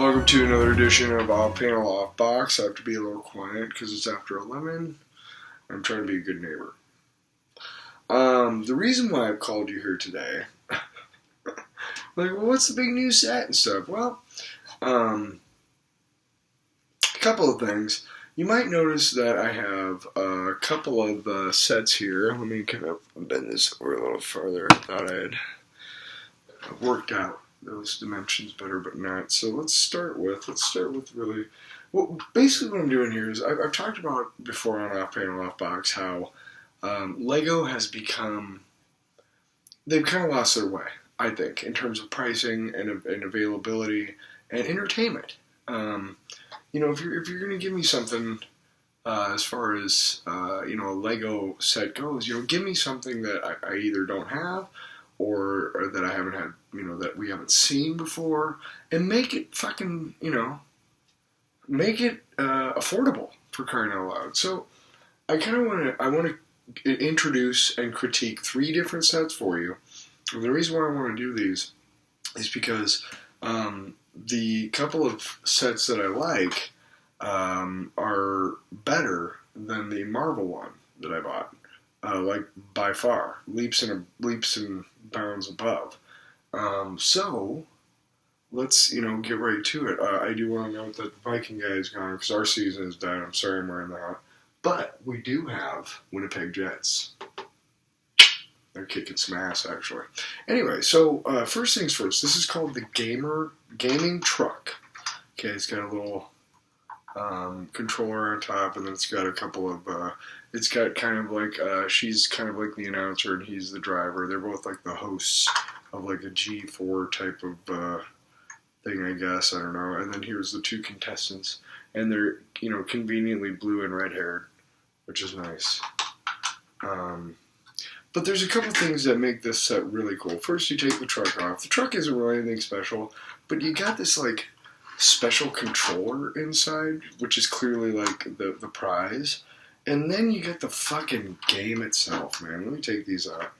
Welcome to another edition of Off Panel Off Box. I have to be a little quiet because it's after 11. I'm trying to be a good neighbor. The reason why I've called you here today, well, what's the big new set and stuff? Well, a couple of things. You might notice that I have a couple of sets here. Let me kind of bend this over a little further. I thought I had worked out those dimensions better, but not. So let's start with really, well, basically what I'm doing here is I've talked about before on Off Panel Off Box how Lego has become, they've kind of lost their way, I think, in terms of pricing and availability and entertainment. If you're going to give me something as far as a Lego set goes, give me something that I either don't have or that I haven't had, that we haven't seen before, and make it fucking, make it affordable, for crying out loud. So I want to introduce and critique 3 different sets for you. And the reason why I want to do these is because the couple of sets that I like are better than the Marvel one that I bought. Like by far, leaps and bounds above. So let's get right to it. I do want to note that the Viking guy is gone because our season is done. I'm sorry I'm wearing that, but we do have Winnipeg Jets. They're kicking some ass, actually. Anyway, so first things first. This is called the gaming truck. Okay, it's got a little controller on top, and then it's got a couple of. It's got kind of like she's kind of like the announcer, and he's the driver. They're both like the hosts of like a G4 type of thing, I guess. I don't know. And then here's the 2 contestants, and they're conveniently blue and red haired, which is nice. But there's a couple things that make this set really cool. First, you take the truck off. The truck isn't really anything special, but you got this like special controller inside, which is clearly like the prize. And then you get the fucking game itself, man. Let me take these out.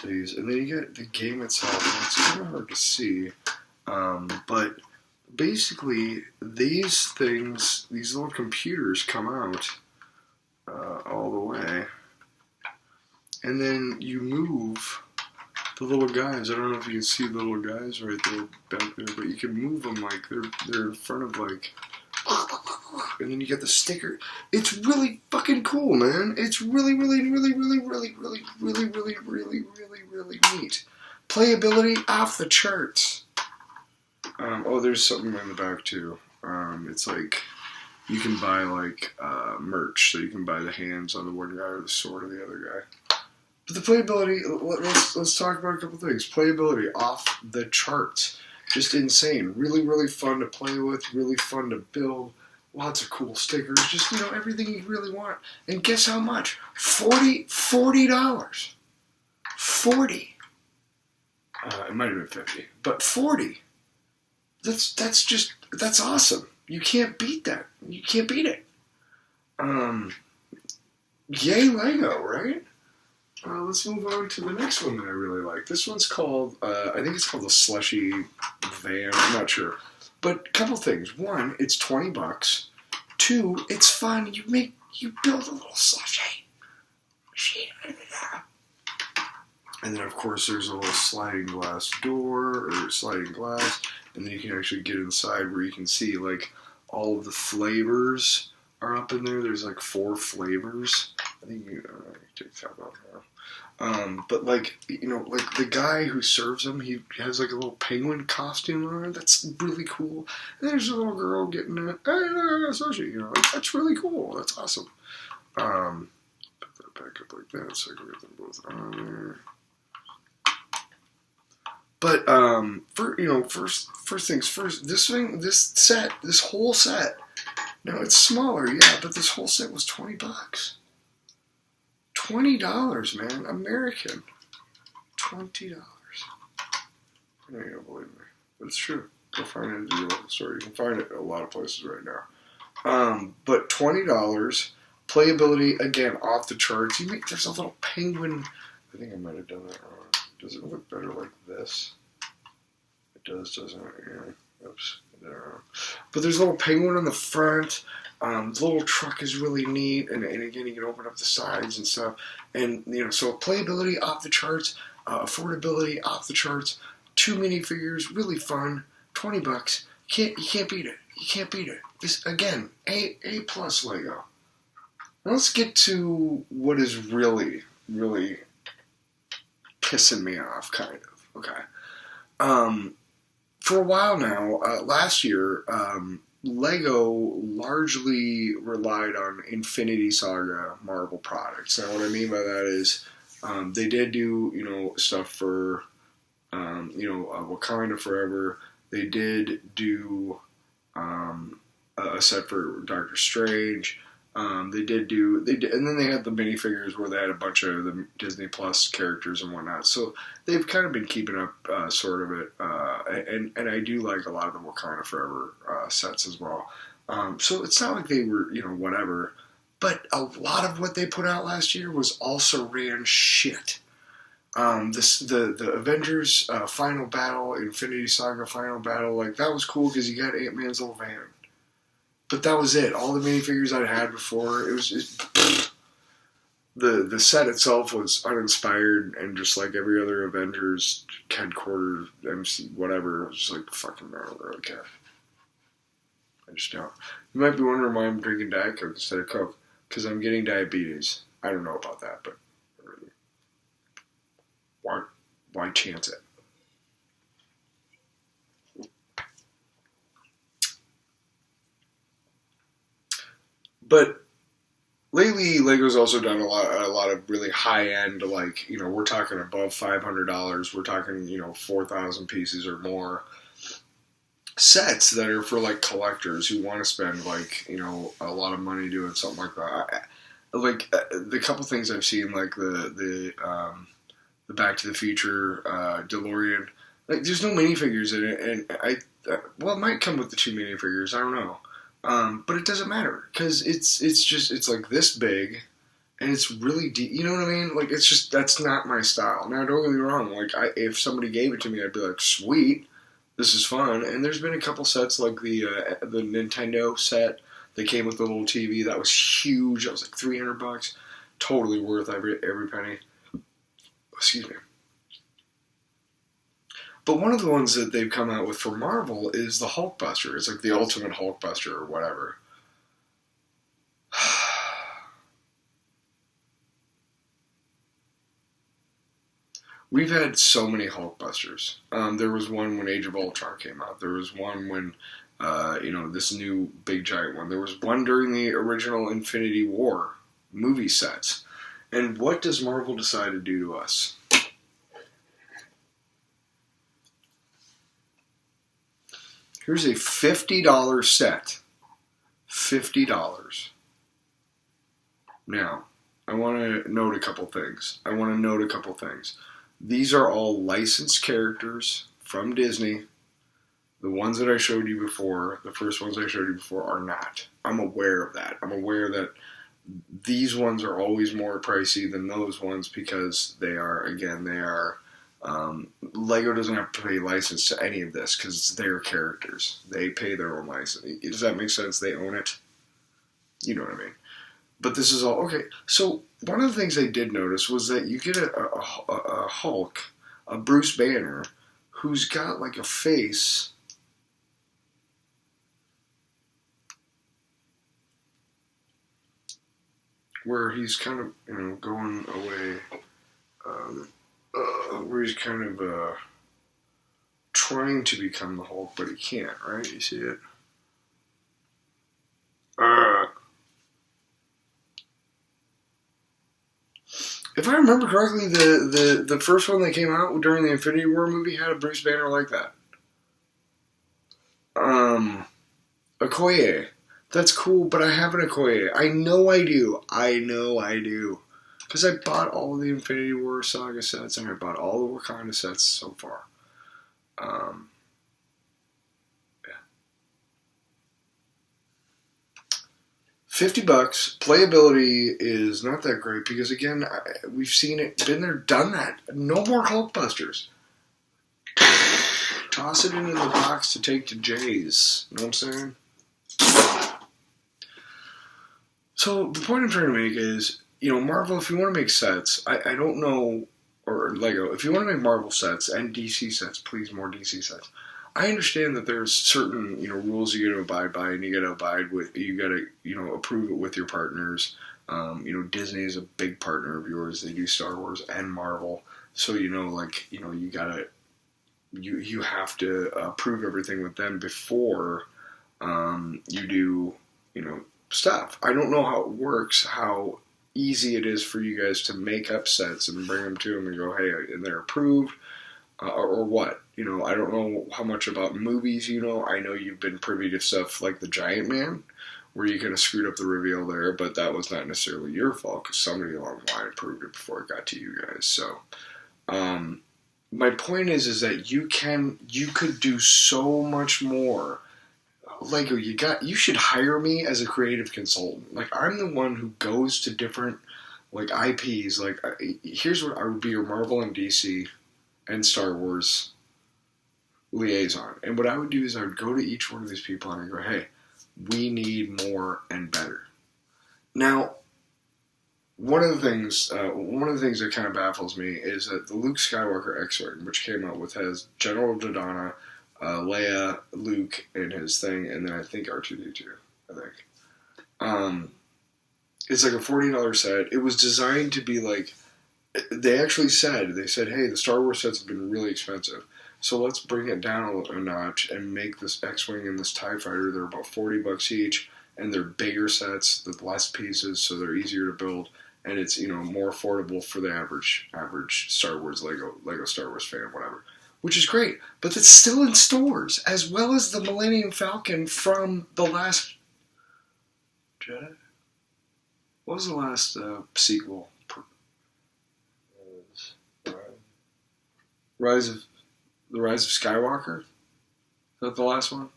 These. And then you get the game itself. And it's kind of hard to see. But basically, these things, these little computers come out all the way. And then you move the little guys. I don't know if you can see the little guys right there back there, but you can move them like they're in front of like. And then you get the sticker. It's really fucking cool, man. It's really, really, really, really, really, really, really, really, really, really, really neat. Playability off the charts. There's something in the back too. It's like you can buy like merch, so you can buy the hands on the one guy or the sword of the other guy. But the playability. Let's talk about a couple things. Playability off the charts. Just insane. Really, really fun to play with. Really fun to build. Lots of cool stickers. Just, everything you really want. And guess how much? $40. $40. It might have been 50. But 40. That's awesome. You can't beat that. You can't beat it. Yay Lego, right? Let's move on to the next one that I really like. This one's called, I think it's called the Slushy Van. I'm not sure. But a couple things. 1, it's $20. 2, it's fun. You build a little slushy. And then, of course, there's a little sliding glass door, or sliding glass. And then you can actually get inside where you can see, like, all of the flavors are up in there. There's, like, 4 flavors. I think you take that off now. But like the guy who serves them, he has like a little penguin costume on. That's really cool. And there's a little girl getting it. Hey, sushi, that's really cool. That's awesome. Put that back up like that so I can get them both on there. But first things first. This whole set. Now it's smaller, yeah, but this whole set was $20. $20, man. American. $20. I know you don't believe me. But it's true. Go find it at the local store. You can find it at a lot of places right now. But $20. Playability, again, off the charts. There's a little penguin. I think I might have done that wrong. Does it look better like this? It does, doesn't it? Yeah. Oops. But there's a little penguin on the front. The little truck is really neat, and again, you can open up the sides and stuff. And so playability off the charts, affordability off the charts. 2 minifigures, really fun. $20. You can't beat it. You can't beat it. This again, A+ Lego. Now let's get to what is really, really pissing me off, kind of. Okay. For a while now, last year, Lego largely relied on Infinity Saga Marvel products. Now, what I mean by that is they did do, stuff for, Wakanda Forever. They did do a set for Doctor Strange. And then they had the minifigures where they had a bunch of the Disney Plus characters and whatnot. So they've kind of been keeping up sort of it, and I do like a lot of the Wakanda Forever sets as well. So it's not like they were whatever, but a lot of what they put out last year was also ran shit. The Avengers Final Battle, Infinity Saga Final Battle, like that was cool because you got Ant-Man's little van. But that was it. All the minifigures I'd had before, it was just... The set itself was uninspired, and just like every other Avengers headquarters, MC, whatever, it was just like, fucking, I don't really care. I just don't. You might be wondering why I'm drinking Diet Coke instead of Coke. Because I'm getting diabetes. I don't know about that, but... Why chance it? But lately, Lego's also done a lot of really high-end, like, we're talking above $500. We're talking, 4,000 pieces or more sets that are for, like, collectors who want to spend, like, a lot of money doing something like that. The couple things I've seen, like the Back to the Future DeLorean, like, there's no minifigures in it, and it might come with the 2 minifigures, I don't know. But it doesn't matter, because it's like this big, and it's really deep, you know what I mean? Like, it's just, that's not my style. Now, don't get me wrong, like, if somebody gave it to me, I'd be like, sweet, this is fun. And there's been a couple sets, like the Nintendo set that came with the little TV, that was huge, that was like $300, totally worth every penny. Excuse me. But one of the ones that they've come out with for Marvel is the Hulkbuster. It's like the ultimate Hulkbuster or whatever. We've had so many Hulkbusters. There was one when Age of Ultron came out. There was one when, this new big giant one. There was one during the original Infinity War movie sets. And what does Marvel decide to do to us? Here's a $50 set. $50. Now, I want to note a couple things. These are all licensed characters from Disney. The ones that I showed you before, the first ones I showed you before, are not. I'm aware of that. I'm aware that these ones are always more pricey than those ones because they are, Lego doesn't have to pay license to any of this because it's their characters. They pay their own license. Does that make sense? They own it. You know what I mean? But this is all... Okay, so one of the things I did notice was that you get a Hulk, a Bruce Banner, who's got like a face... where he's kind of, going away, where he's kind of trying to become the Hulk, but he can't, right? You see it? If I remember correctly, the first one that came out during the Infinity War movie had a Bruce Banner like that. Okoye. That's cool, but I have an Okoye. I know I do. Because I bought all of the Infinity War Saga sets, and I bought all the Wakanda sets so far. Yeah. $50. Playability is not that great, because again, we've seen it, been there, done that. No more Hulkbusters. toss it into the box to take to Jay's. You know what I'm saying? So the point I'm trying to make is, Marvel, if you want to make sets, I don't know, or Lego, if you want to make Marvel sets and DC sets, please more DC sets. I understand that there's certain, rules you got to abide by, and you got to abide with, you got to, approve it with your partners. Disney is a big partner of yours. They do Star Wars and Marvel. So, you gotta, you have to approve everything with them before, you do, stuff. I don't know how it works, how easy it is for you guys to make up sets and bring them to them and go, hey, and they're approved, or what. I don't know how much about movies I know you've been privy to stuff like The Giant Man, where you kind of screwed up the reveal there, but that was not necessarily your fault because somebody along the line approved it before it got to you guys. So, my point is that you could do so much more. Lego, you should hire me as a creative consultant. Like, I'm the one who goes to different, IPs. Here's what I would be: your Marvel and DC and Star Wars liaison. And what I would do is I would go to each one of these people and I go, hey, we need more and better. Now, one of the things that kind of baffles me is that the Luke Skywalker X-Wing, which came out with, has General Dodonna, Leia, Luke, and his thing, and then I think R2-D2, it's like a $40 set. It was designed to be they said, hey, the Star Wars sets have been really expensive, so let's bring it down a notch and make this X-Wing and this TIE Fighter, they're about $40 each, and they're bigger sets with less pieces, so they're easier to build, and it's, more affordable for the average Star Wars Lego Star Wars fan, whatever. Which is great, but that's still in stores, as well as the Millennium Falcon from The Last Jedi? What was the last sequel? Rise of Skywalker? Is that the last one?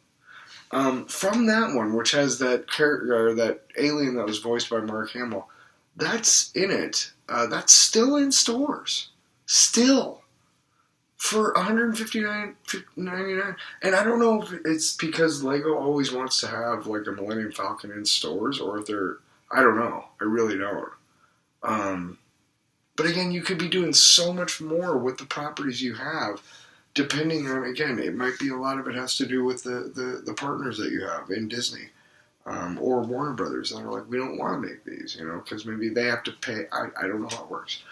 From that one, which has that character, that alien that was voiced by Mark Hamill, that's in it. That's still in stores. Still. For $159.99. And I don't know if it's because Lego always wants to have a Millennium Falcon in stores, or if they're, I don't know. I really don't. But again, you could be doing so much more with the properties you have, depending on, again, it might be a lot of it has to do with the partners that you have in Disney, or Warner Brothers. And they're like, we don't want to make these, because maybe they have to pay. I don't know how it works.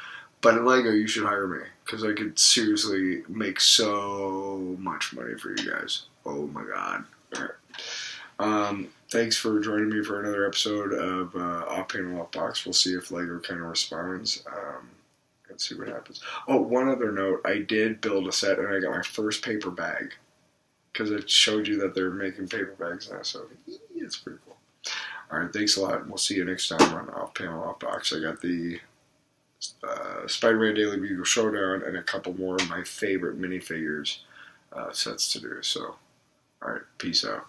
But at Lego, you should hire me, because I could seriously make so much money for you guys. Oh my god. Alright. Thanks for joining me for another episode of Off Panel Off Box. We'll see if Lego kind of responds. Let's see what happens. Oh, one other note. I did build a set, and I got my first paper bag, because it showed you that they're making paper bags now, so it's pretty cool. Alright, thanks a lot, and we'll see you next time on Off Panel Off Box. I got the Spider-Man Daily Bugle Showdown and a couple more of my favorite minifigures sets to do. So, alright, peace out.